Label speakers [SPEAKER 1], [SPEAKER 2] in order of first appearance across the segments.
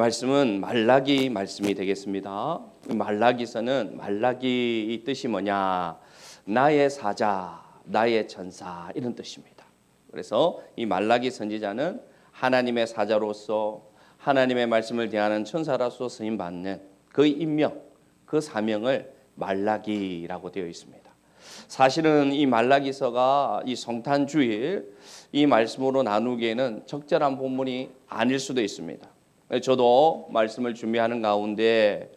[SPEAKER 1] 말씀은 말라기 말씀이 되겠습니다. 말라기서는 말라기 이 뜻이 뭐냐? 나의 사자, 나의 전사 이런 뜻입니다. 그래서 이 말라기 선지자는 하나님의 사자로서 하나님의 말씀을 대하는 천사로서 쓰임 받는 그 임명, 그 사명을 말라기라고 되어 있습니다. 사실은 이 말라기서가 이 성탄 주일 이 말씀으로 나누기에는 적절한 본문이 아닐 수도 있습니다. 저도 말씀을 준비하는 가운데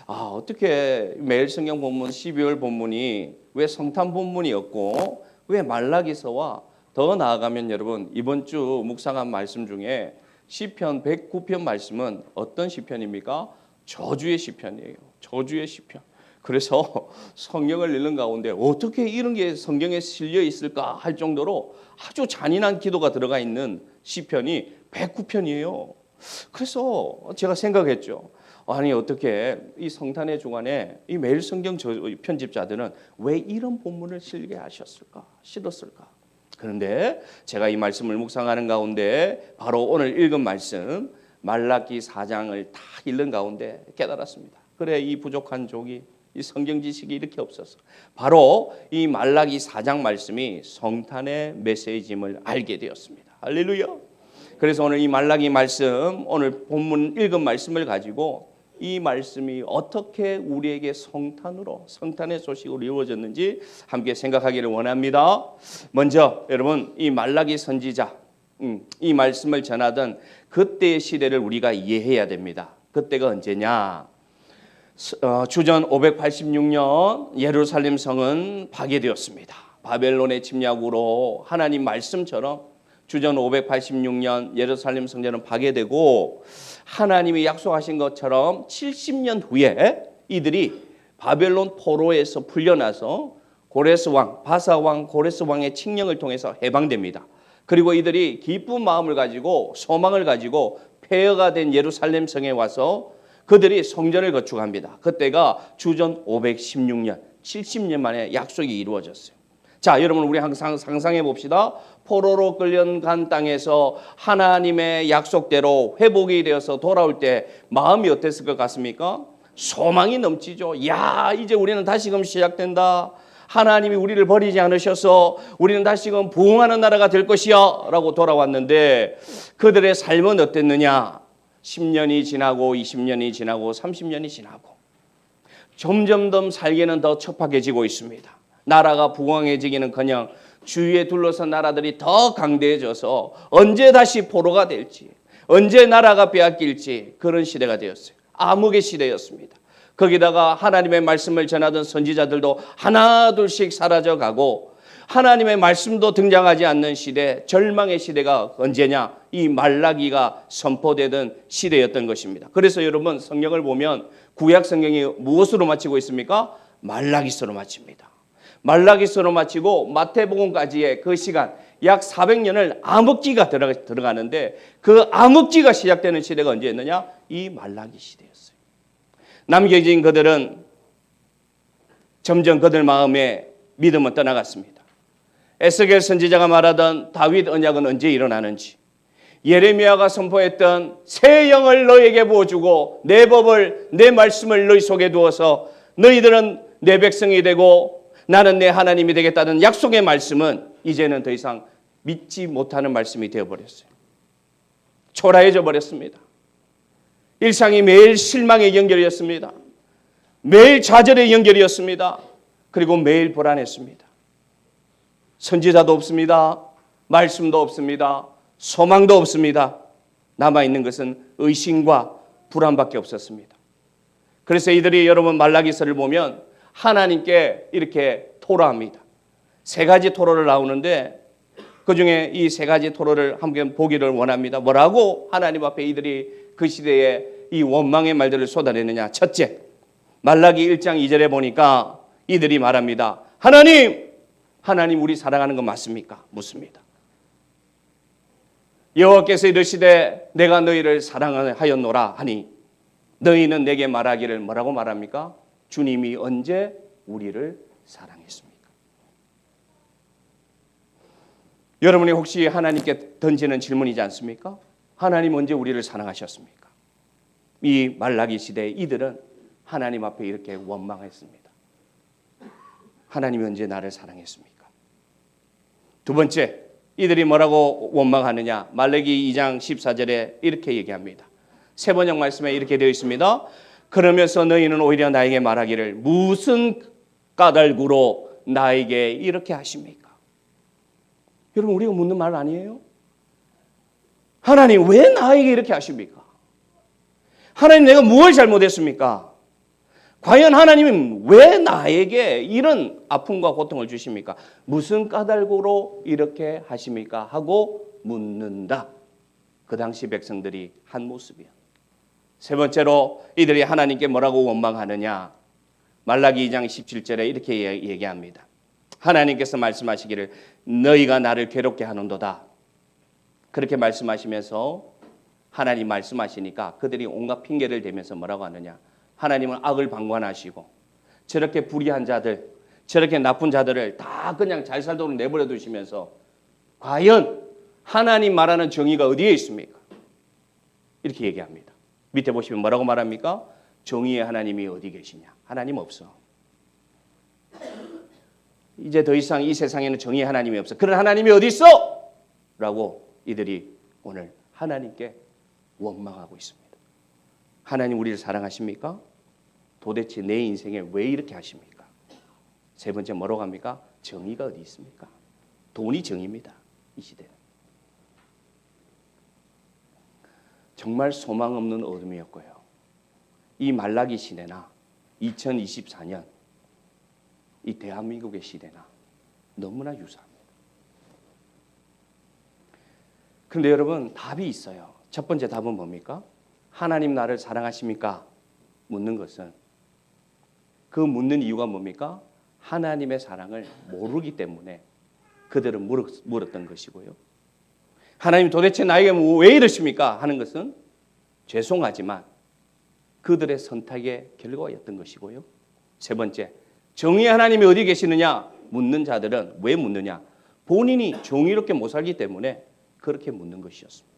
[SPEAKER 1] 어떻게 매일 성경 본문 12월 본문이 왜 성탄 본문이었고 왜 말라기서와 더 나아가면 여러분 이번 주 묵상한 말씀 중에 시편 109편 말씀은 어떤 시편입니까? 저주의 시편이에요. 저주의 시편. 그래서 성경을 읽는 가운데 어떻게 이런 게 성경에 실려 있을까 할 정도로 아주 잔인한 기도가 들어가 있는 시편이 109편이에요. 그래서 제가 생각했죠. 아니 어떻게 이 성탄의 주간에 이 매일 성경 편집자들은 왜 이런 본문을 실게 하셨을까? 실었을까? 그런데 제가 이 말씀을 묵상하는 가운데 바로 오늘 읽은 말씀 말라기 4장을 다 읽는 가운데 깨달았습니다. 그래 이 부족한 족이 이 성경 지식이 이렇게 없어서 바로 이 말라기 4장 말씀이 성탄의 메시지임을 알게 되었습니다. 할렐루야. 그래서 오늘 이 말라기 말씀 오늘 본문 읽은 말씀을 가지고 이 말씀이 어떻게 우리에게 성탄으로 성탄의 소식으로 이루어졌는지 함께 생각하기를 원합니다. 먼저 여러분 이 말라기 선지자 이 말씀을 전하던 그때의 시대를 우리가 이해해야 됩니다. 그때가 언제냐? 주전 586년 예루살렘 성은 파괴되었습니다. 바벨론의 침략으로 하나님 말씀처럼 주전 586년 예루살렘 성전은 파괴되고 하나님이 약속하신 것처럼 70년 후에 이들이 바벨론 포로에서 풀려나서 고레스 왕, 바사 왕, 고레스 왕의 칙령을 통해서 해방됩니다. 그리고 이들이 기쁜 마음을 가지고 소망을 가지고 폐허가 된 예루살렘 성에 와서 그들이 성전을 건축합니다. 그때가 주전 516년, 70년 만에 약속이 이루어졌어요. 자, 여러분 우리 항상 상상해 봅시다. 포로로 끌려간 땅에서 하나님의 약속대로 회복이 되어서 돌아올 때 마음이 어땠을 것 같습니까? 소망이 넘치죠. 야, 이제 우리는 다시금 시작된다. 하나님이 우리를 버리지 않으셔서 우리는 다시금 부흥하는 나라가 될 것이야 라고 돌아왔는데 그들의 삶은 어땠느냐? 10년이 지나고 20년이 지나고 30년이 지나고 점점 더 살기는 더 척박해지고 있습니다. 나라가 부강해지기는커녕 주위에 둘러선 나라들이 더 강대해져서 언제 다시 포로가 될지 언제 나라가 빼앗길지 그런 시대가 되었어요. 암흑의 시대였습니다. 거기다가 하나님의 말씀을 전하던 선지자들도 하나둘씩 사라져가고 하나님의 말씀도 등장하지 않는 시대, 절망의 시대가 언제냐? 이 말라기가 선포되던 시대였던 것입니다. 그래서 여러분 성경을 보면 구약 성경이 무엇으로 마치고 있습니까? 말라기서로 마칩니다. 말라기서로 마치고 마태복음까지의 그 시간 약 400년을 암흑기가 들어가는데 그 암흑기가 시작되는 시대가 언제였느냐? 이 말라기 시대였어요. 남겨진 그들은 점점 그들 마음에 믿음은 떠나갔습니다. 에스겔 선지자가 말하던 다윗 언약은 언제 일어나는지 예레미야가 선포했던 새 영을 너에게 부어주고 내 법을 내 말씀을 너희 속에 두어서 너희들은 내 백성이 되고 나는 내 하나님이 되겠다는 약속의 말씀은 이제는 더 이상 믿지 못하는 말씀이 되어버렸어요. 초라해져 버렸습니다. 일상이 매일 실망의 연결이었습니다. 매일 좌절의 연결이었습니다. 그리고 매일 불안했습니다. 선지자도 없습니다. 말씀도 없습니다. 소망도 없습니다. 남아있는 것은 의심과 불안밖에 없었습니다. 그래서 이들이 여러분 말라기서를 보면 하나님께 이렇게 토로합니다. 세 가지 토로를 나오는데 그중에 이 세 가지 토로를 함께 보기를 원합니다. 뭐라고 하나님 앞에 이들이 그 시대에 이 원망의 말들을 쏟아내느냐. 첫째, 말라기 1장 2절에 보니까 이들이 말합니다. 하나님 우리 사랑하는 거 맞습니까? 묻습니다. 여호와께서 이르시되 내가 너희를 사랑하였노라 하니 너희는 내게 말하기를 뭐라고 말합니까? 주님이 언제 우리를 사랑했습니까? 여러분이 혹시 하나님께 던지는 질문이지 않습니까? 하나님 언제 우리를 사랑하셨습니까? 이 말라기 시대에 이들은 하나님 앞에 이렇게 원망했습니다. 하나님이 언제 나를 사랑했습니까? 두 번째, 이들이 뭐라고 원망하느냐? 말라기 2장 14절에 이렇게 얘기합니다. 세 번역 말씀에 이렇게 되어 있습니다. 그러면서 너희는 오히려 나에게 말하기를 무슨 까닭으로 나에게 이렇게 하십니까? 여러분, 우리가 묻는 말 아니에요? 하나님, 왜 나에게 이렇게 하십니까? 하나님, 내가 무엇을 잘못했습니까? 과연 하나님은 왜 나에게 이런 아픔과 고통을 주십니까? 무슨 까닭으로 이렇게 하십니까? 하고 묻는다. 그 당시 백성들이 한 모습이야. 세 번째로 이들이 하나님께 뭐라고 원망하느냐? 말라기 2장 17절에 이렇게 얘기합니다. 하나님께서 말씀하시기를 너희가 나를 괴롭게 하는도다. 그렇게 말씀하시면서 하나님 말씀하시니까 그들이 온갖 핑계를 대면서 뭐라고 하느냐? 하나님은 악을 방관하시고 저렇게 불의한 자들, 저렇게 나쁜 자들을 다 그냥 잘 살도록 내버려 두시면서 과연 하나님 말하는 정의가 어디에 있습니까? 이렇게 얘기합니다. 밑에 보시면 뭐라고 말합니까? 정의의 하나님이 어디 계시냐? 하나님 없어. 이제 더 이상 이 세상에는 정의의 하나님이 없어. 그런 하나님이 어디 있어? 라고 이들이 오늘 하나님께 원망하고 있습니다. 하나님 우리를 사랑하십니까? 도대체 내 인생에 왜 이렇게 하십니까? 세 번째 뭐라고 합니까? 정의가 어디 있습니까? 돈이 정의입니다. 이 시대는. 정말 소망 없는 어둠이었고요. 이 말라기 시대나 2024년 이 대한민국의 시대나 너무나 유사합니다. 그런데 여러분, 답이 있어요. 첫 번째 답은 뭡니까? 하나님 나를 사랑하십니까? 묻는 것은 그 묻는 이유가 뭡니까? 하나님의 사랑을 모르기 때문에 그들은 물었던 것이고요. 하나님 도대체 나에게 왜 이러십니까? 하는 것은 죄송하지만 그들의 선택의 결과였던 것이고요. 세 번째, 정의의 하나님이 어디 계시느냐? 묻는 자들은 왜 묻느냐? 본인이 정의롭게 못 살기 때문에 그렇게 묻는 것이었습니다.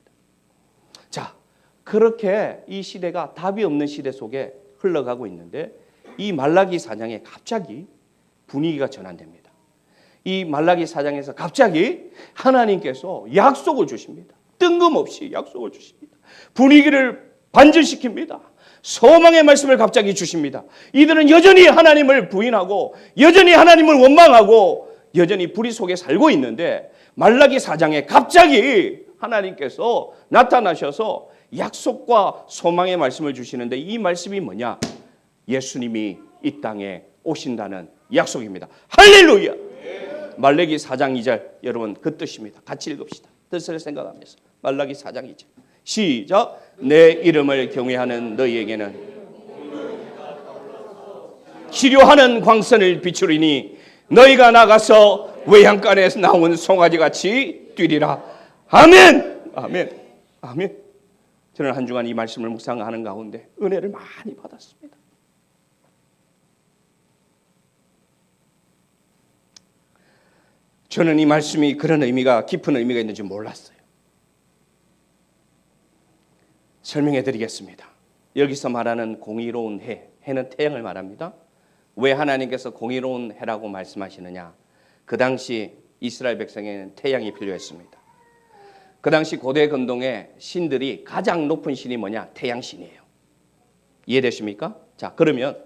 [SPEAKER 1] 자, 그렇게 이 시대가 답이 없는 시대 속에 흘러가고 있는데 이 말라기 4장에 갑자기 분위기가 전환됩니다. 이 말라기 4장에서 갑자기 하나님께서 약속을 주십니다. 뜬금없이 약속을 주십니다. 분위기를 반전시킵니다. 소망의 말씀을 갑자기 주십니다. 이들은 여전히 하나님을 부인하고 여전히 하나님을 원망하고 여전히 불의 속에 살고 있는데 말라기 4장에 갑자기 하나님께서 나타나셔서 약속과 소망의 말씀을 주시는데 이 말씀이 뭐냐? 예수님이 이 땅에 오신다는 약속입니다. 할렐루야! 말라기 4장 2절 여러분 그 뜻입니다. 같이 읽읍시다. 뜻을 생각하면서 말라기 4장 2절 시작. 내 이름을 경외하는 너희에게는 치료하는 광선을 비추리니 너희가 나가서 외양간에서 나온 송아지같이 뛰리라. 아멘. 아멘. 아멘. 저는 한 주간 이 말씀을 묵상하는 가운데 은혜를 많이 받았습니다. 저는 이 말씀이 그런 의미가 깊은 의미가 있는지 몰랐어요. 설명해 드리겠습니다. 여기서 말하는 공의로운 해는 태양을 말합니다. 왜 하나님께서 공의로운 해라고 말씀하시느냐? 그 당시 이스라엘 백성에는 태양이 필요했습니다. 그 당시 고대 근동의 신들이 가장 높은 신이 뭐냐? 태양신이에요. 이해되십니까? 자, 그러면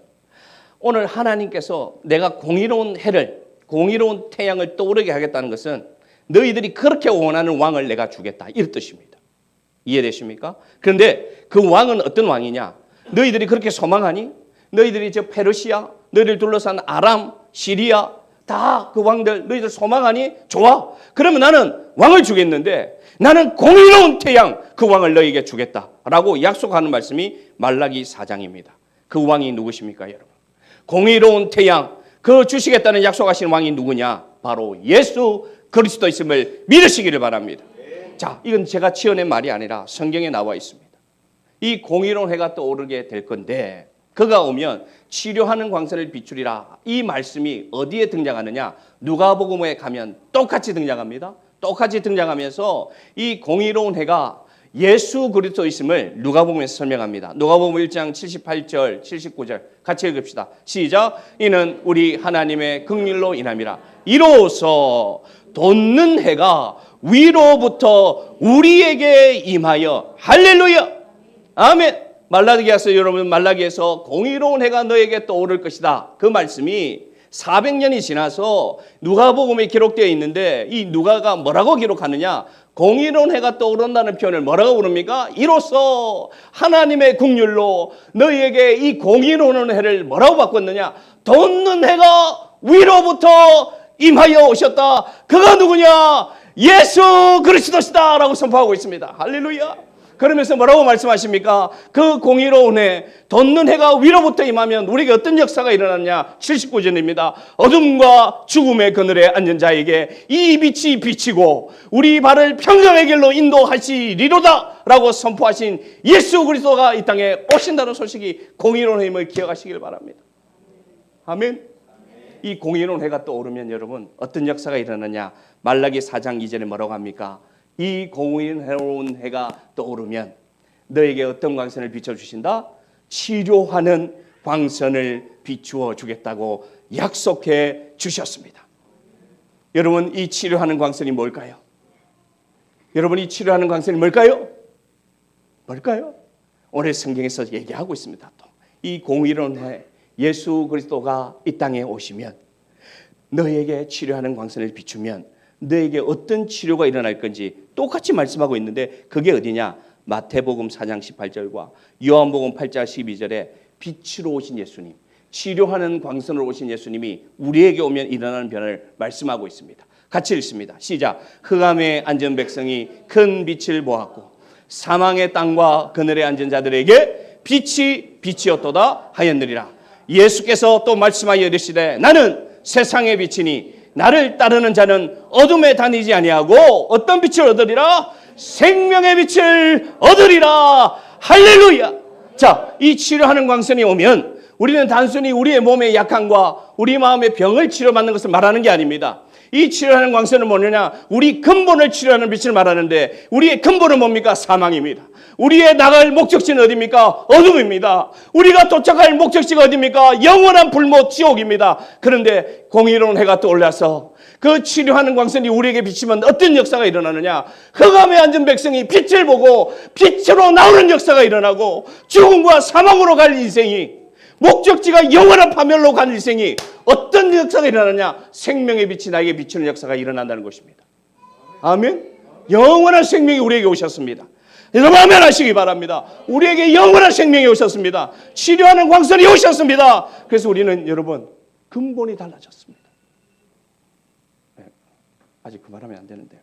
[SPEAKER 1] 오늘 하나님께서 내가 공의로운 해를, 공의로운 태양을 떠오르게 하겠다는 것은 너희들이 그렇게 원하는 왕을 내가 주겠다, 이런 뜻입니다. 이해되십니까? 그런데 그 왕은 어떤 왕이냐? 너희들이 그렇게 소망하니? 너희들이 저 페르시아, 너희들 둘러싼 아람, 시리아 다 그 왕들 너희들 소망하니? 좋아. 그러면 나는 왕을 주겠는데 나는 공의로운 태양 그 왕을 너희에게 주겠다라고 약속하는 말씀이 말라기 4장입니다. 그 왕이 누구십니까, 여러분? 공의로운 태양 그 주시겠다는 약속하신 왕이 누구냐? 바로 예수 그리스도이심을 믿으시기를 바랍니다. 자, 이건 제가 지어낸 말이 아니라 성경에 나와 있습니다. 이 공의로운 해가 떠오르게 될 건데 그가 오면 치료하는 광선을 비추리라. 이 말씀이 어디에 등장하느냐? 누가복음에 가면 똑같이 등장합니다. 똑같이 등장하면서 이 공의로운 해가 예수 그리스도이심을 누가복음에서 설명합니다. 누가복음 1장 78절, 79절 같이 읽읍시다. 시작. 이는 우리 하나님의 긍휼로 인함이라. 이로써 돋는 해가 위로부터 우리에게 임하여 할렐루야. 아멘. 말라기에서 여러분 말라기에서 공의로운 해가 너에게 떠오를 것이다. 그 말씀이 400년이 지나서 누가복음에 기록되어 있는데 이 누가가 뭐라고 기록하느냐? 공의로운 해가 떠오른다는 표현을 뭐라고 부릅니까? 이로써 하나님의 긍휼로 너희에게 이 공의로운 해를 뭐라고 바꿨느냐? 돋는 해가 위로부터 임하여 오셨다. 그가 누구냐? 예수 그리스도시다 라고 선포하고 있습니다. 할렐루야. 그러면서 뭐라고 말씀하십니까? 그 공의로운 해, 돋는 해가 위로부터 임하면 우리에게 어떤 역사가 일어났냐? 79절입니다. 어둠과 죽음의 그늘에 앉은 자에게 이 빛이 비치고 우리 발을 평강의 길로 인도하시리로다 라고 선포하신 예수 그리스도가 이 땅에 오신다는 소식이 공의로운 해임을 기억하시길 바랍니다. 아멘. 이 공의로운 해가 떠오르면 여러분 어떤 역사가 일어나냐? 말라기 4장 2절에 뭐라고 합니까? 이 공의로운 해가 떠오르면 너에게 어떤 광선을 비춰주신다? 치료하는 광선을 비추어 주겠다고 약속해 주셨습니다. 여러분 이 치료하는 광선이 뭘까요? 여러분 이 치료하는 광선이 뭘까요? 뭘까요? 오늘 성경에서 얘기하고 있습니다. 또 이 공의로운 해 예수 그리스도가 이 땅에 오시면 너에게 치료하는 광선을 비추면 너에게 어떤 치료가 일어날 건지 똑같이 말씀하고 있는데 그게 어디냐? 마태복음 4장 18절과 요한복음 8장 12절에 빛으로 오신 예수님, 치료하는 광선으로 오신 예수님이 우리에게 오면 일어나는 변화를 말씀하고 있습니다. 같이 읽습니다. 시작. 흑암에 앉은 백성이 큰 빛을 보았고 사망의 땅과 그늘에 앉은 자들에게 빛이 빛이었도다 하였느니라. 예수께서 또 말씀하여 이르시되 나는 세상의 빛이니 나를 따르는 자는 어둠에 다니지 아니하고 어떤 빛을 얻으리라? 생명의 빛을 얻으리라. 할렐루야. 자, 이 치료하는 광선이 오면 우리는 단순히 우리의 몸의 약함과 우리 마음의 병을 치료받는 것을 말하는 게 아닙니다. 이 치료하는 광선은 뭐냐? 우리 근본을 치료하는 빛을 말하는데 우리의 근본은 뭡니까? 사망입니다. 우리의 나갈 목적지는 어디입니까? 어둠입니다. 우리가 도착할 목적지가 어디입니까? 영원한 불못 지옥입니다. 그런데 공의로운 해가 떠올라서 그 치료하는 광선이 우리에게 비치면 어떤 역사가 일어나느냐? 흑암에 앉은 백성이 빛을 보고 빛으로 나오는 역사가 일어나고 죽음과 사망으로 갈 인생이 목적지가 영원한 파멸로 간 인생이 어떤 역사가 일어나느냐? 생명의 빛이 나에게 비추는 역사가 일어난다는 것입니다. 아멘. 영원한 생명이 우리에게 오셨습니다. 여러분 아멘 하시기 바랍니다. 우리에게 영원한 생명이 오셨습니다. 치료하는 광선이 오셨습니다. 그래서 우리는 여러분 근본이 달라졌습니다. 네, 아직 그 말하면 안 되는데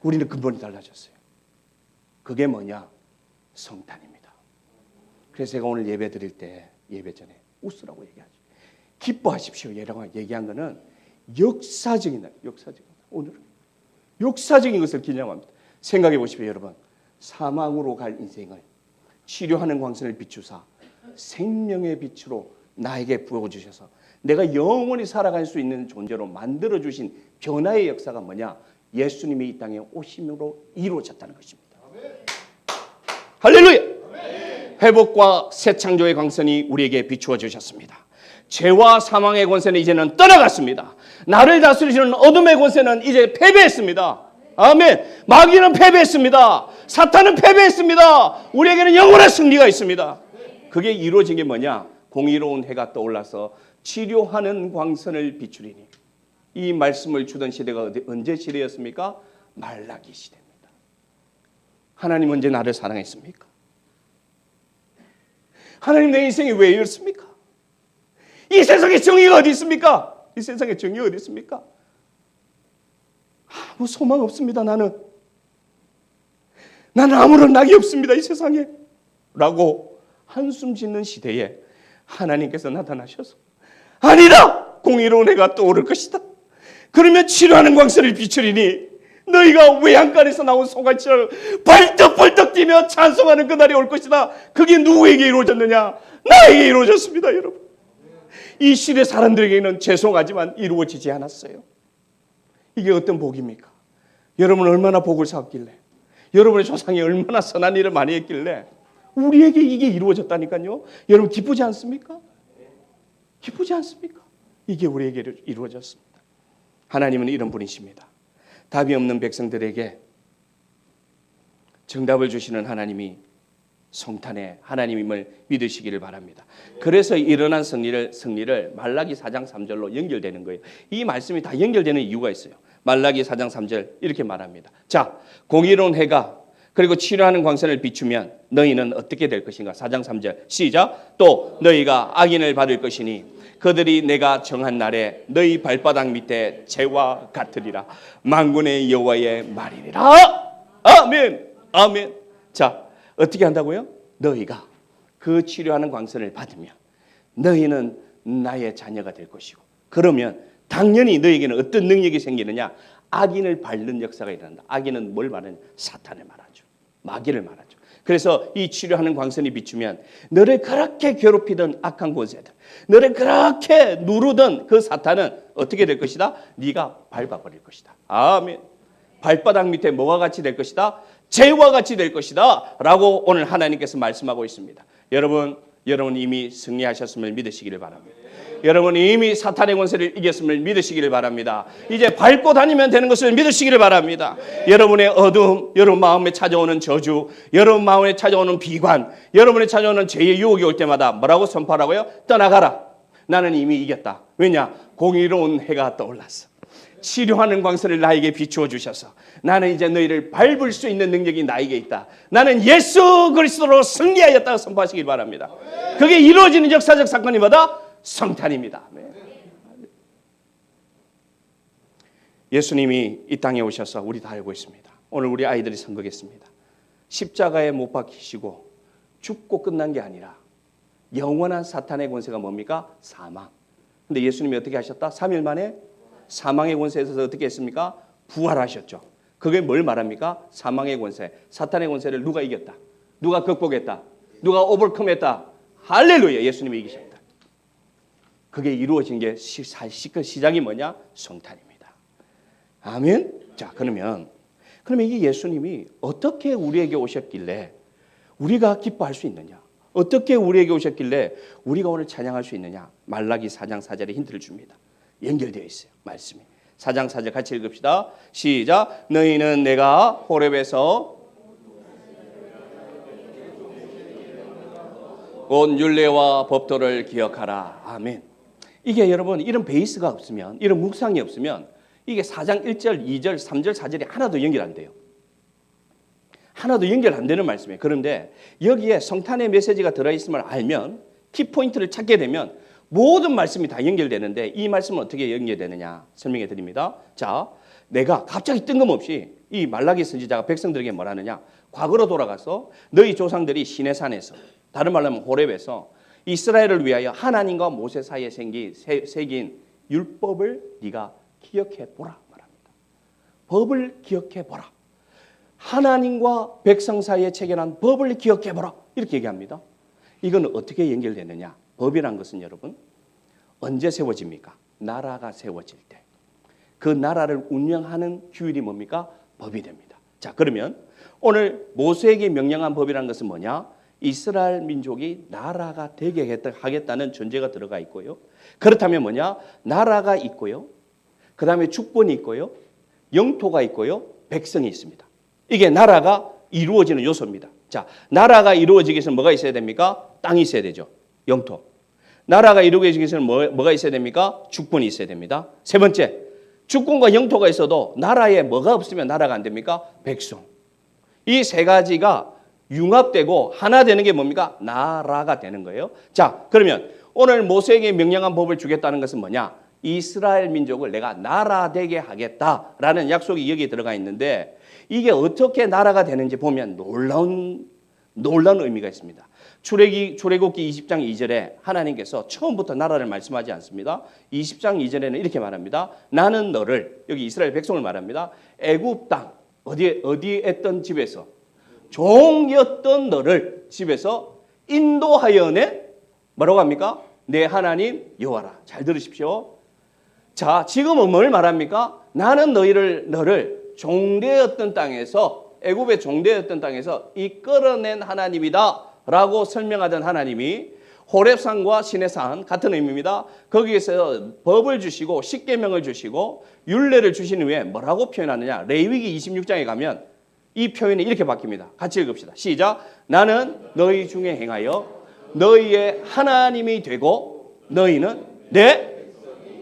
[SPEAKER 1] 우리는 근본이 달라졌어요. 그게 뭐냐? 성탄입니다. 그래서 제가 오늘 예배 드릴 때 예배 전에 웃으라고 얘기하죠. 기뻐하십시오. 얘라고 얘기한 거는 역사적인 날, 역사적인 날. 오늘은 역사적인 것을 기념합니다. 생각해 보십시오, 여러분. 사망으로 갈 인생을 치료하는 광선을 비추사 생명의 빛으로 나에게 부어주셔서 내가 영원히 살아갈 수 있는 존재로 만들어주신 변화의 역사가 뭐냐? 예수님이 이 땅에 오심으로 이루어졌다는 것입니다. 할렐루야! 회복과 새 창조의 광선이 우리에게 비추어 주셨습니다. 죄와 사망의 권세는 이제는 떠나갔습니다. 나를 다스리시는 어둠의 권세는 이제 패배했습니다. 아멘. 마귀는 패배했습니다. 사탄은 패배했습니다. 우리에게는 영원한 승리가 있습니다. 그게 이루어진 게 뭐냐? 공의로운 해가 떠올라서 치료하는 광선을 비추리니. 이 말씀을 주던 시대가 언제 시대였습니까? 말라기 시대입니다. 하나님 언제 나를 사랑했습니까? 하나님 내 인생이 왜 이렇습니까? 이 세상에 정의가 어디 있습니까? 이 세상에 정의가 어디 있습니까? 아무 소망 없습니다. 나는 아무런 낙이 없습니다. 이 세상에 라고 한숨 짓는 시대에 하나님께서 나타나셔서 아니다! 공의로운 해가 떠오를 것이다. 그러면 치료하는 광선을 비추리니 너희가 외양간에서 나온 소갈치처럼 벌떡벌떡 뛰며 찬송하는 그날이 올 것이다. 그게 누구에게 이루어졌느냐? 나에게 이루어졌습니다. 여러분, 이 시대 사람들에게는 죄송하지만 이루어지지 않았어요. 이게 어떤 복입니까? 여러분 얼마나 복을 쌓았길래 여러분의 조상이 얼마나 선한 일을 많이 했길래 우리에게 이게 이루어졌다니까요. 여러분 기쁘지 않습니까? 기쁘지 않습니까? 이게 우리에게 이루어졌습니다. 하나님은 이런 분이십니다. 답이 없는 백성들에게 정답을 주시는 하나님이 성탄의 하나님임을 믿으시기를 바랍니다. 그래서 일어난 승리를 말라기 4장 3절로 연결되는 거예요. 이 말씀이 다 연결되는 이유가 있어요. 말라기 4장 3절 이렇게 말합니다. 자, 공의로운 해가 그리고 치료하는 광선을 비추면 너희는 어떻게 될 것인가? 4장 3절 시작. 또 너희가 악인을 받을 것이니 그들이 내가 정한 날에 너희 발바닥 밑에 재와 같으리라. 만군의 여호와의 말이니라. 아멘. 아멘. 자, 어떻게 한다고요? 너희가 그 치료하는 광선을 받으면 너희는 나의 자녀가 될 것이고, 그러면 당연히 너희에게는 어떤 능력이 생기느냐? 악인을 밟는 역사가 일어난다. 악인은 뭘 말하냐? 사탄을 말하죠. 마귀를 말하죠. 그래서 이 치료하는 광선이 비추면 너를 그렇게 괴롭히던 악한 권세들, 너를 그렇게 누르던 그 사탄은 어떻게 될 것이다? 네가 밟아버릴 것이다. 아멘. 발바닥 밑에 뭐가 같이 될 것이다? 재와 같이 될 것이다 라고 오늘 하나님께서 말씀하고 있습니다. 여러분 이미 승리하셨음을 믿으시기를 바랍니다. 여러분 이미 사탄의 권세를 이겼음을 믿으시기를 바랍니다. 이제 밟고 다니면 되는 것을 믿으시기를 바랍니다. 여러분의 어두움, 여러분 마음에 찾아오는 저주, 여러분 마음에 찾아오는 비관, 여러분에 찾아오는 죄의 유혹이 올 때마다 뭐라고 선포하라고요? 떠나가라. 나는 이미 이겼다. 왜냐? 공의로운 해가 떠올랐어. 치료하는 광선을 나에게 비추어 주셔서 나는 이제 너희를 밟을 수 있는 능력이 나에게 있다. 나는 예수 그리스도로 승리하였다고 선포하시길 바랍니다. 그게 이루어지는 역사적 사건이 뭐다? 성탄입니다. 예수님이 이 땅에 오셔서 우리 다 알고 있습니다. 오늘 우리 아이들이 선거했습니다. 십자가에 못 박히시고 죽고 끝난 게 아니라 영원한 사탄의 권세가 뭡니까? 사망. 근데 예수님이 어떻게 하셨다? 3일 만에 사망의 권세에서 어떻게 했습니까? 부활하셨죠. 그게 뭘 말합니까? 사망의 권세, 사탄의 권세를 누가 이겼다? 누가 극복했다? 누가 오버컴했다? 할렐루야. 예수님이 이기셨다. 그게 이루어진 게 시작이 뭐냐? 성탄입니다. 아멘. 자, 그러면 이 예수님이 어떻게 우리에게 오셨길래 우리가 기뻐할 수 있느냐? 어떻게 우리에게 오셨길래 우리가 오늘 찬양할 수 있느냐? 말라기 4장 4절에 힌트를 줍니다. 연결되어 있어요. 말씀이. 4장 4절 같이 읽읍시다. 시작. 너희는 내가 호렙에서 온 율례와 법도를 기억하라. 아멘. 이게 여러분 이런 베이스가 없으면, 이런 묵상이 없으면 이게 4장 1절, 2절, 3절, 4절이 하나도 연결 안 돼요. 하나도 연결 안 되는 말씀이에요. 그런데 여기에 성탄의 메시지가 들어있음을 알면, 키포인트를 찾게 되면 모든 말씀이 다 연결되는데 이 말씀은 어떻게 연결되느냐 설명해 드립니다. 자, 내가 갑자기 뜬금없이 이 말라기 선지자가 백성들에게 뭘 하느냐? 과거로 돌아가서 너희 조상들이 시내산에서, 다른 말로 하면 호렙에서 이스라엘을 위하여 하나님과 모세 사이에 새긴 율법을 네가 기억해 보라 말합니다. 법을 기억해 보라. 하나님과 백성 사이에 체결한 법을 기억해 보라. 이렇게 얘기합니다. 이건 어떻게 연결되느냐? 법이란 것은 여러분 언제 세워집니까? 나라가 세워질 때. 그 나라를 운영하는 규율이 뭡니까? 법이 됩니다. 자, 그러면 오늘 모세에게 명령한 법이라는 것은 뭐냐? 이스라엘 민족이 나라가 되게 하겠다는 전제가 들어가 있고요. 그렇다면 뭐냐? 나라가 있고요. 그 다음에 축본이 있고요. 영토가 있고요. 백성이 있습니다. 이게 나라가 이루어지는 요소입니다. 자, 나라가 이루어지기 위해서는 뭐가 있어야 됩니까? 땅이 있어야 되죠. 영토. 나라가 이루어지기 위해서는 뭐가 있어야 됩니까? 축본이 있어야 됩니다. 세 번째, 축본과 영토가 있어도 나라에 뭐가 없으면 나라가 안 됩니까? 백성. 이 세 가지가 융합되고 하나 되는 게 뭡니까? 나라가 되는 거예요. 자, 그러면 오늘 모세에게 명령한 법을 주겠다는 것은 뭐냐? 이스라엘 민족을 내가 나라 되게 하겠다라는 약속이 여기에 들어가 있는데 이게 어떻게 나라가 되는지 보면 놀라운 의미가 있습니다. 출애굽기 20장 2절에 하나님께서 처음부터 나라를 말씀하지 않습니다. 20장 2절에는 이렇게 말합니다. 나는 너를, 여기 이스라엘 백성을 말합니다. 애굽 땅 어디에 있던 집에서 종이었던 너를 집에서 인도하여내 뭐라고 합니까? 내 하나님 여호와라. 잘 들으십시오. 자, 지금은 뭘 말합니까? 나는 너를 종되었던 땅에서 애굽의 종되었던 땅에서 이끌어낸 하나님이다라고 설명하던 하나님이 호렙산과 시내산 같은 의미입니다. 거기에서 법을 주시고 십계명을 주시고 율례를 주신 후에 뭐라고 표현하느냐? 레위기 26장에 가면 이 표현이 이렇게 바뀝니다. 같이 읽읍시다. 시작. 나는 너희 중에 행하여 너희의 하나님이 되고 너희는 내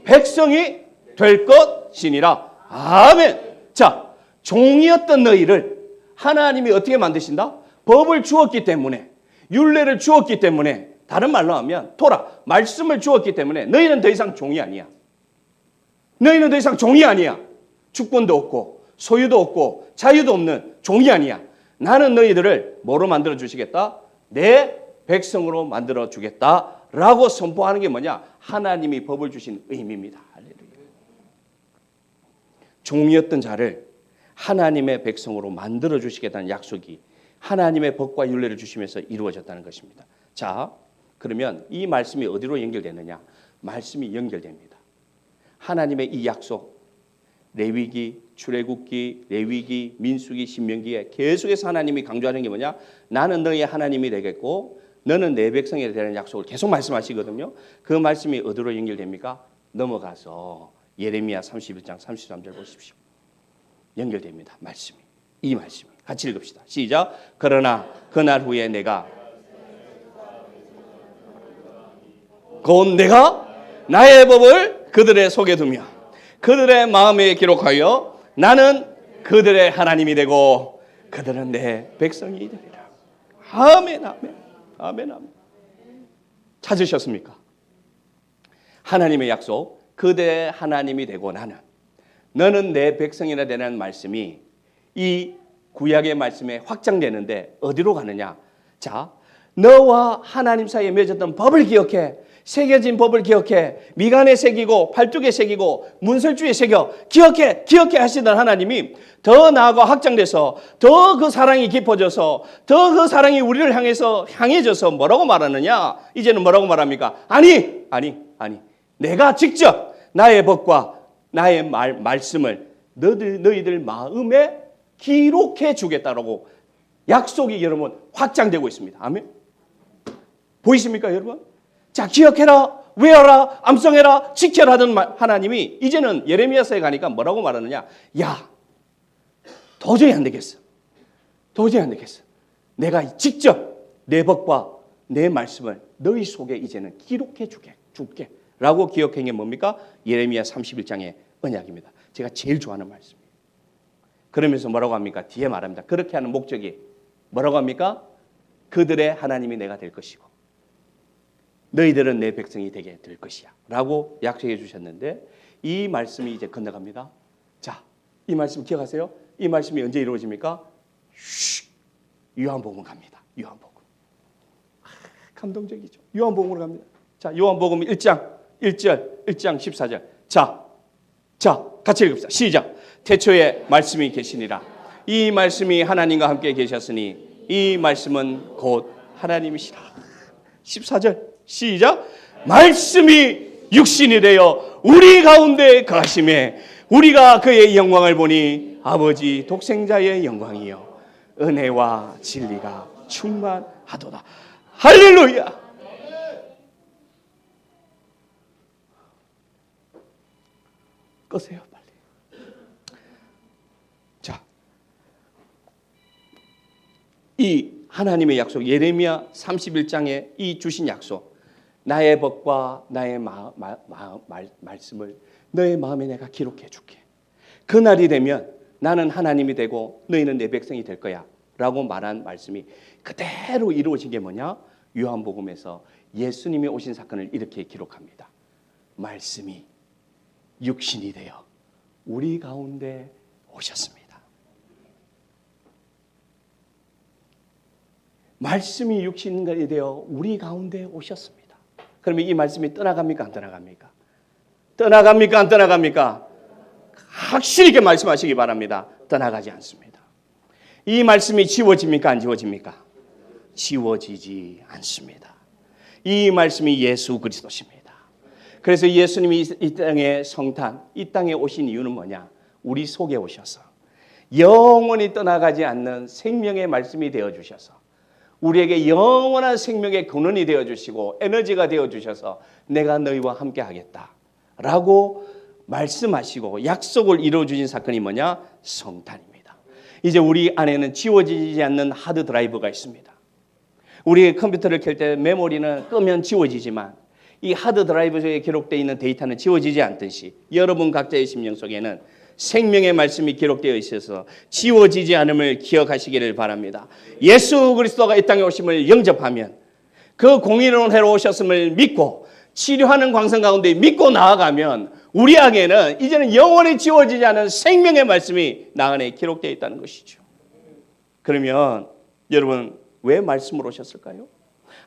[SPEAKER 1] 백성이 될 것이니라. 아멘. 자, 종이었던 너희를 하나님이 어떻게 만드신다? 법을 주었기 때문에, 율례를 주었기 때문에, 다른 말로 하면 토라, 말씀을 주었기 때문에 너희는 더 이상 종이 아니야. 너희는 더 이상 종이 아니야. 주권도 없고 소유도 없고 자유도 없는 종이 아니야. 나는 너희들을 뭐로 만들어 주시겠다? 내 백성으로 만들어 주겠다라고 선포하는 게 뭐냐? 하나님이 법을 주신 의미입니다. 할렐루야. 종이었던 자를 하나님의 백성으로 만들어 주시겠다는 약속이 하나님의 법과 율례를 주시면서 이루어졌다는 것입니다. 자, 그러면 이 말씀이 어디로 연결되느냐? 말씀이 연결됩니다. 하나님의 이 약속, 레위기, 출애굽기, 레위기, 민수기, 신명기에 계속해서 하나님이 강조하는 게 뭐냐? 나는 너의 하나님이 되겠고 너는 내 백성이 되는 약속을 계속 말씀하시거든요. 그 말씀이 어디로 연결됩니까? 넘어가서 예레미야 31장 33절 보십시오. 연결됩니다. 말씀이. 이 말씀이. 같이 읽읍시다. 시작. 그러나 그날 후에 내가 곧 내가 나의 법을 그들의 속에 두며 그들의 마음에 기록하여 나는 그들의 하나님이 되고 그들은 내 백성이 되리라. 아멘, 아멘, 아멘, 아멘. 찾으셨습니까? 하나님의 약속, 그들의 하나님이 되고 너는 내 백성이라 되는 말씀이 이 구약의 말씀에 확장되는데 어디로 가느냐? 자, 너와 하나님 사이에 맺었던 법을 기억해. 새겨진 법을 기억해. 미간에 새기고 팔뚝에 새기고 문설주에 새겨. 기억해 하시던 하나님이 더 나아가 확장돼서 더 그 사랑이 깊어져서 더 그 사랑이 우리를 향해져서 뭐라고 말하느냐? 이제는 뭐라고 말합니까? 아니. 내가 직접 나의 법과 나의 말씀을 너희들 마음에 기록해 주겠다라고 약속이 여러분 확장되고 있습니다. 아멘. 보이십니까 여러분? 자, 기억해라, 외워라, 암송해라, 지켜라 하던 하나님이 이제는 예레미야서에 가니까 뭐라고 말하느냐? 야, 도저히 안 되겠어. 내가 직접 내 법과 내 말씀을 너희 속에 이제는 기록해 줄게 라고 기억한 게 뭡니까? 예레미야 31장의 언약입니다. 제가 제일 좋아하는 말씀이에요. 그러면서 뭐라고 합니까? 뒤에 말합니다. 그렇게 하는 목적이 뭐라고 합니까? 그들의 하나님이 내가 될 것이고 너희들은 내 백성이 되게 될 것이야 라고 약속해 주셨는데 이 말씀이 이제 건너갑니다. 자, 이 말씀 기억하세요? 이 말씀이 언제 이루어집니까? 요한복음 갑니다. 요한복음. 감동적이죠. 요한복음으로 갑니다. 자, 요한복음 1장 14절. 자, 같이 읽읍시다. 시작. 태초에 말씀이 계시니라. 이 말씀이 하나님과 함께 계셨으니 이 말씀은 곧 하나님이시라. 14절. 시작. 말씀이 육신이 되어 우리 가운데 거하심에 우리가 그의 영광을 보니 아버지 독생자의 영광이요 은혜와 진리가 충만하도다. 할렐루야. 끄세요 빨리. 자, 이 하나님의 약속, 예레미야 31장에 이 주신 약속, 나의 법과 나의 말씀을 너의 마음에 내가 기록해 줄게. 그날이 되면 나는 하나님이 되고 너희는 내 백성이 될 거야 라고 말한 말씀이 그대로 이루어진 게 뭐냐? 요한복음에서 예수님이 오신 사건을 이렇게 기록합니다. 말씀이 육신이 되어 우리 가운데 오셨습니다. 말씀이 육신이 되어 우리 가운데 오셨습니다. 그러면 이 말씀이 떠나갑니까? 안 떠나갑니까? 떠나갑니까? 안 떠나갑니까? 확실히 이렇게 말씀하시기 바랍니다. 떠나가지 않습니다. 이 말씀이 지워집니까? 안 지워집니까? 지워지지 않습니다. 이 말씀이 예수 그리스도십니다. 그래서 예수님이 이 땅의 성탄, 이 땅에 오신 이유는 뭐냐? 우리 속에 오셔서 영원히 떠나가지 않는 생명의 말씀이 되어주셔서 우리에게 영원한 생명의 근원이 되어주시고 에너지가 되어주셔서 내가 너희와 함께 하겠다라고 말씀하시고 약속을 이루어주신 사건이 뭐냐? 성탄입니다. 이제 우리 안에는 지워지지 않는 하드 드라이브가 있습니다. 우리 컴퓨터를 켤 때 메모리는 끄면 지워지지만 이 하드 드라이브에 기록되어 있는 데이터는 지워지지 않듯이 여러분 각자의 심령 속에는 생명의 말씀이 기록되어 있어서 지워지지 않음을 기억하시기를 바랍니다. 예수 그리스도가 이 땅에 오심을 영접하면 그 공의로운 해로 오셨음을 믿고 치료하는 광선 가운데 믿고 나아가면 우리 안에는 이제는 영원히 지워지지 않은 생명의 말씀이 나 안에 기록되어 있다는 것이죠. 그러면 여러분 왜 말씀으로 오셨을까요?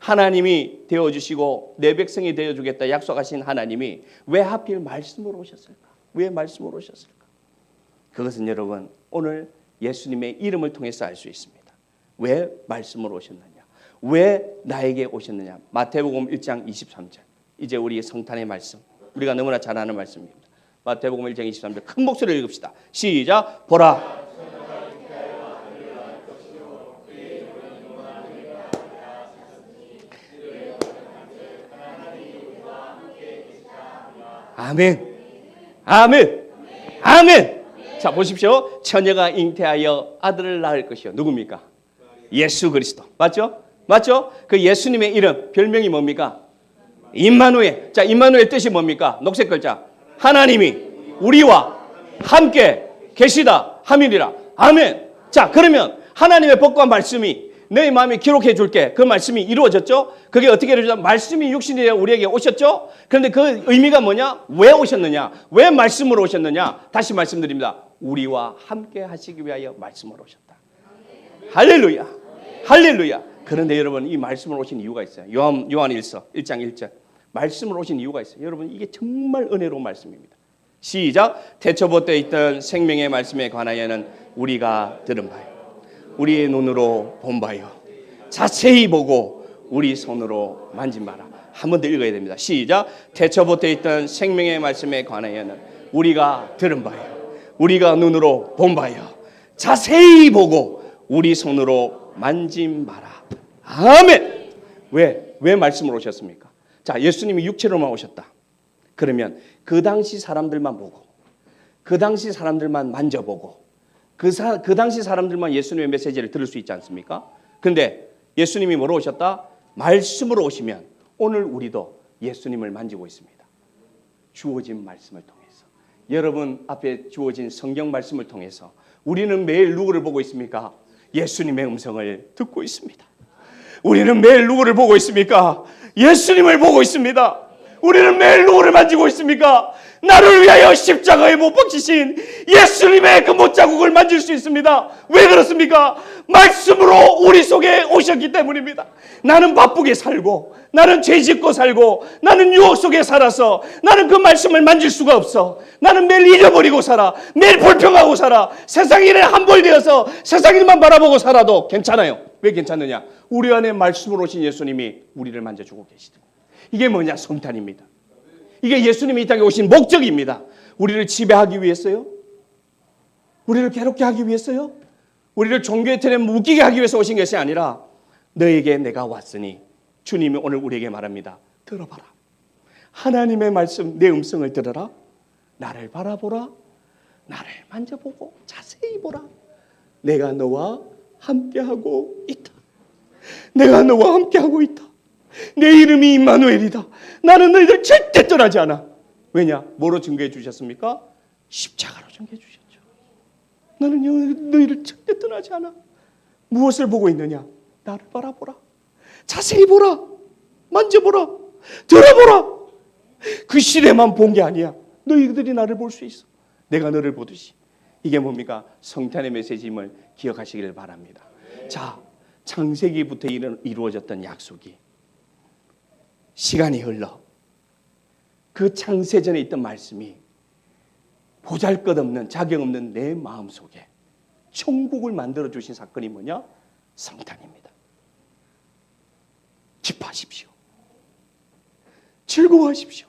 [SPEAKER 1] 하나님이 되어주시고 내 백성이 되어주겠다 약속하신 하나님이 왜 하필 말씀으로 오셨을까? 왜 말씀으로 오셨을까? 그것은 여러분 오늘 예수님의 이름을 통해서 알 수 있습니다. 왜 말씀으로 오셨느냐? 왜 나에게 오셨느냐? 마태복음 1장 23절. 이제 우리의 성탄의 말씀. 우리가 너무나 잘 아는 말씀입니다. 마태복음 1장 23절 큰 목소리로 읽읍시다. 시작. 보라. 아멘. 아멘. 아멘. 자 보십시오. 처녀가 잉태하여 아들을 낳을 것이요. 누굽니까? 예수 그리스도. 맞죠? 맞죠? 그 예수님의 이름 별명이 뭡니까? 임마누엘. 자 임마누엘 뜻이 뭡니까? 녹색 글자. 하나님이 우리와 함께 계시다 함이니라. 아멘. 자 그러면 하나님의 법과 말씀이 너희 마음에 기록해 줄게. 그 말씀이 이루어졌죠? 그게 어떻게 이루어졌죠? 말씀이 육신이 되어 우리에게 오셨죠? 그런데 그 의미가 뭐냐? 왜 오셨느냐? 왜 말씀으로 오셨느냐? 다시 말씀드립니다. 우리와 함께 하시기 위하여 말씀으로 오셨다. 할렐루야. 할렐루야. 그런데 여러분 이 말씀으로 오신 이유가 있어요. 요한일서 1장 1절. 말씀으로 오신 이유가 있어요. 여러분 이게 정말 은혜로운 말씀입니다. 시작. 태초부터 있던 생명의 말씀에 관하여는 우리가 들은 바요. 우리의 눈으로 본 바요. 자세히 보고 우리 손으로 만진 바라. 한 번 더 읽어야 됩니다. 시작. 태초부터 있던 생명의 말씀에 관하여는 우리가 들은 바요. 우리가 눈으로 본 바요. 자세히 보고 우리 손으로 만진 바라. 아멘. 왜 말씀으로 오셨습니까? 자, 예수님이 육체로만 오셨다. 그러면 그 당시 사람들만 보고 그 당시 사람들만 만져보고 그 당시 사람들만 예수님의 메시지를 들을 수 있지 않습니까? 그런데 예수님이 뭐로 오셨다? 말씀으로 오시면 오늘 우리도 예수님을 만지고 있습니다. 주어진 말씀을 통해서. 여러분 앞에 주어진 성경 말씀을 통해서 우리는 매일 누구를 보고 있습니까? 예수님의 음성을 듣고 있습니다. 우리는 매일 누구를 보고 있습니까? 예수님을 보고 있습니다. 우리는 매일 누구를 만지고 있습니까? 나를 위하여 십자가에 못 박히신 예수님의 그 못자국을 만질 수 있습니다. 왜 그렇습니까? 말씀으로 우리 속에 오셨기 때문입니다. 나는 바쁘게 살고 나는 죄짓고 살고 나는 유혹 속에 살아서 나는 그 말씀을 만질 수가 없어. 나는 매일 잊어버리고 살아. 매일 불평하고 살아. 세상 일에 함몰되어서 세상 일만 바라보고 살아도 괜찮아요. 왜 괜찮느냐? 우리 안에 말씀으로 오신 예수님이 우리를 만져주고 계시다. 이게 뭐냐? 성탄입니다. 이게 예수님이 이 땅에 오신 목적입니다. 우리를 지배하기 위해서요? 우리를 괴롭게 하기 위해서요? 우리를 종교의 틀에 묶이게 하기 위해서 오신 것이 아니라 너에게 내가 왔으니 주님이 오늘 우리에게 말합니다. 들어봐라. 하나님의 말씀 내 음성을 들어라. 나를 바라보라. 나를 만져보고 자세히 보라. 내가 너와 함께하고 있다. 내가 너와 함께하고 있다. 내 이름이 임마누엘이다. 나는 너희들 절대 떠나지 않아. 왜냐? 뭐로 증거해 주셨습니까? 십자가로 증거해 주셨죠. 나는 너희를 절대 떠나지 않아. 무엇을 보고 있느냐? 나를 바라보라. 자세히 보라. 만져보라. 들어보라. 그 시대만 본 게 아니야. 너희들이 나를 볼 수 있어. 내가 너를 보듯이. 이게 뭡니까? 성탄의 메시지임을 기억하시기를 바랍니다. 자, 창세기부터 이루어졌던 약속이 시간이 흘러 그 창세전에 있던 말씀이 보잘것없는 자격 없는 내 마음속에 천국을 만들어 주신 사건이 뭐냐? 성탄입니다. 기뻐하십시오. 즐거워하십시오.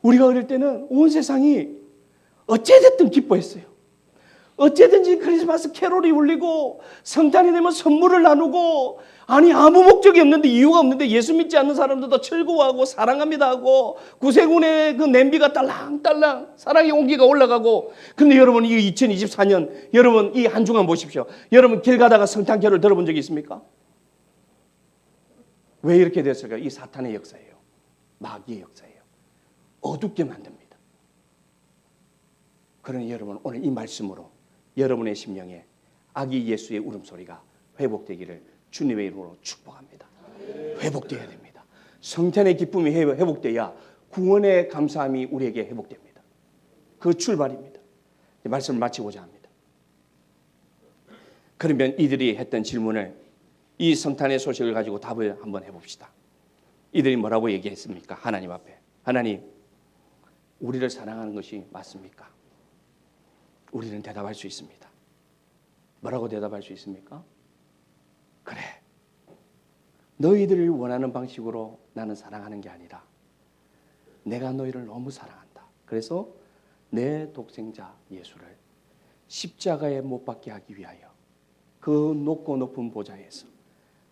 [SPEAKER 1] 우리가 어릴 때는 온 세상이 어찌됐든 기뻐했어요. 어쨌든지 크리스마스 캐롤이 울리고 성탄이 되면 선물을 나누고, 아니 아무 목적이 없는데, 이유가 없는데 예수 믿지 않는 사람들도 즐거워하고 사랑합니다 하고 구세군의 그 냄비가 딸랑딸랑 사랑의 온기가 올라가고. 근데 여러분, 이 2024년 여러분 이 한 주간 보십시오. 여러분 길 가다가 성탄 캐롤 들어본 적이 있습니까? 왜 이렇게 됐을까요? 이 사탄의 역사예요. 마귀의 역사예요. 어둡게 만듭니다. 그러니 여러분, 오늘 이 말씀으로 여러분의 심령에 아기 예수의 울음소리가 회복되기를 주님의 이름으로 축복합니다. 회복되어야 됩니다. 성탄의 기쁨이 회복돼야 구원의 감사함이 우리에게 회복됩니다. 그 출발입니다. 말씀을 마치고자 합니다. 그러면 이들이 했던 질문을, 이 성탄의 소식을 가지고 답을 한번 해봅시다. 이들이 뭐라고 얘기했습니까? 하나님 앞에, 하나님, 우리를 사랑하는 것이 맞습니까? 우리는 대답할 수 있습니다. 뭐라고 대답할 수 있습니까? 그래, 너희들을 원하는 방식으로 나는 사랑하는 게 아니라 내가 너희를 너무 사랑한다. 그래서 내 독생자 예수를 십자가에 못 박게 하기 위하여 그 높고 높은 보좌에서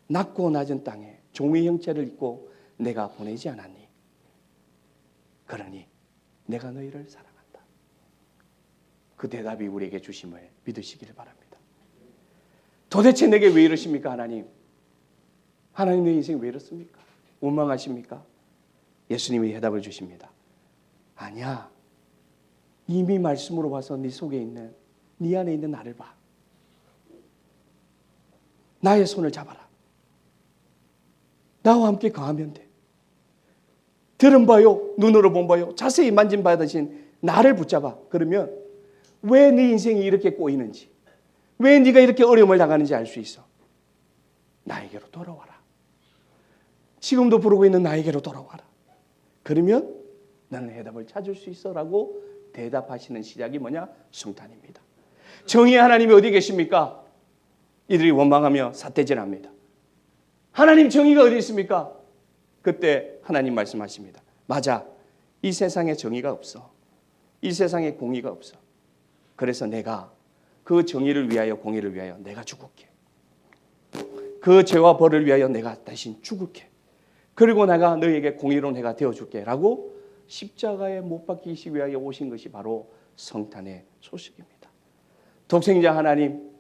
[SPEAKER 1] 낮고 낮은 땅에 종의 형체를 입고 내가 보내지 않았니? 그러니 내가 너희를 사랑한다. 그 대답이 우리에게 주심을 믿으시기를 바랍니다. 도대체 내게 왜 이러십니까, 하나님? 하나님, 내 인생 왜 이렇습니까? 원망하십니까? 예수님이 해답을 주십니다. 아니야, 이미 말씀으로 봐서 네 속에 있는, 네 안에 있는 나를 봐. 나의 손을 잡아라. 나와 함께 가면 돼. 들은 바요, 눈으로 본 바요, 자세히 만진받으신 나를 붙잡아. 그러면 왜 네 인생이 이렇게 꼬이는지, 왜 네가 이렇게 어려움을 당하는지 알 수 있어. 나에게로 돌아와라. 지금도 부르고 있는 나에게로 돌아와라. 그러면 나는 해답을 찾을 수 있어 라고 대답하시는 시작이 뭐냐? 성탄입니다. 정의의 하나님이 어디 계십니까? 이들이 원망하며 삿대질합니다. 하나님, 정의가 어디 있습니까? 그때 하나님 말씀하십니다. 맞아, 이 세상에 정의가 없어. 이 세상에 공의가 없어. 그래서 내가 그 정의를 위하여, 공의를 위하여 내가 죽을게. 그 죄와 벌을 위하여 내가 대신 죽을게. 그리고 내가 너희에게 공의로운 해가 되어줄게 라고 십자가에 못 박히시기 위하여 오신 것이 바로 성탄의 소식입니다. 독생자 하나님,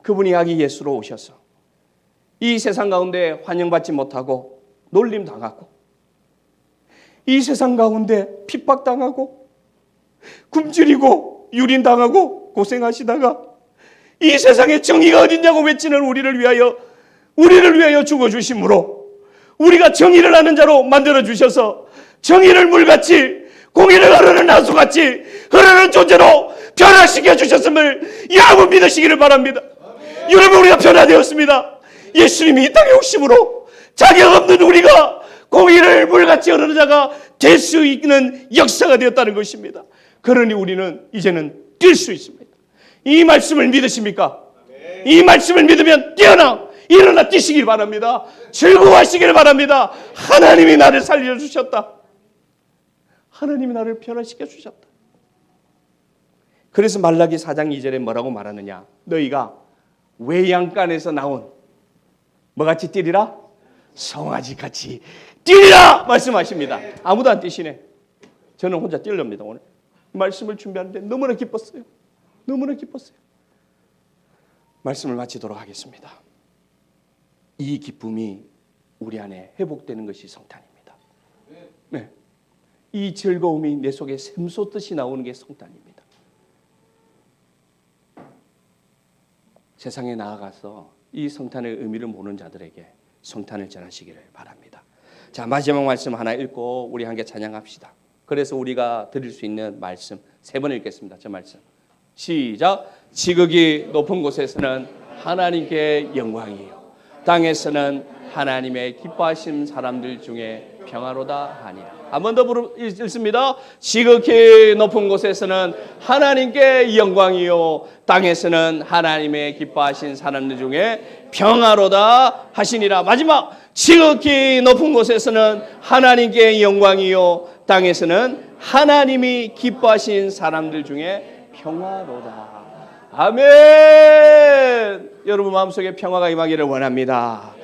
[SPEAKER 1] 그분이 아기 예수로 오셔서 이 세상 가운데 환영받지 못하고 놀림당하고, 이 세상 가운데 핍박당하고 굶주리고 유린당하고 고생하시다가 이 세상에 정의가 어딨냐고 외치는 우리를 위하여 죽어주심으로 우리가 정의를 아는 자로 만들어주셔서 정의를 물같이, 공의를 흐르는 하수같이 흐르는 존재로 변화시켜 주셨음을 여러분 믿으시기를 바랍니다. 여러분, 우리가 변화되었습니다. 예수님이 이 땅에 오심으로 자격 없는 우리가 공의를 물같이 흐르는 자가 될 수 있는 역사가 되었다는 것입니다. 그러니 우리는 이제는 뛸 수 있습니다. 이 말씀을 믿으십니까? 이 말씀을 믿으면 일어나 뛰시길 바랍니다. 즐거워하시길 바랍니다. 하나님이 나를 살려주셨다. 하나님이 나를 변화시켜 주셨다. 그래서 말라기 4장 2절에 뭐라고 말하느냐? 너희가 외양간에서 나온 뭐같이 뛰리라? 송아지같이 뛰리라 말씀하십니다. 아무도 안 뛰시네. 저는 혼자 뛰렵니다. 오늘 말씀을 준비하는데 너무나 기뻤어요. 너무나 기뻤어요. 말씀을 마치도록 하겠습니다. 이 기쁨이 우리 안에 회복되는 것이 성탄입니다. 네. 이 즐거움이 내 속에 샘솟듯이 나오는 게 성탄입니다. 세상에 나아가서 이 성탄의 의미를 모르는 자들에게 성탄을 전하시기를 바랍니다. 자, 마지막 말씀 하나 읽고 우리 함께 찬양합시다. 그래서 우리가 드릴 수 있는 말씀 3번 읽겠습니다. 저 말씀 시작. 지극히 높은 곳에서는 하나님께 영광이요, 땅에서는 하나님의 기뻐하신 사람들 중에 평화로다 하니라. 한 번 더 읽습니다. 지극히 높은 곳에서는 하나님께 영광이요, 땅에서는 하나님의 기뻐하신 사람들 중에 평화로다 하시니라. 마지막, 지극히 높은 곳에서는 하나님께 영광이요, 땅에서는 하나님이 기뻐하신 사람들 중에 평화로다. 아멘. 여러분 마음속에 평화가 임하기를 원합니다.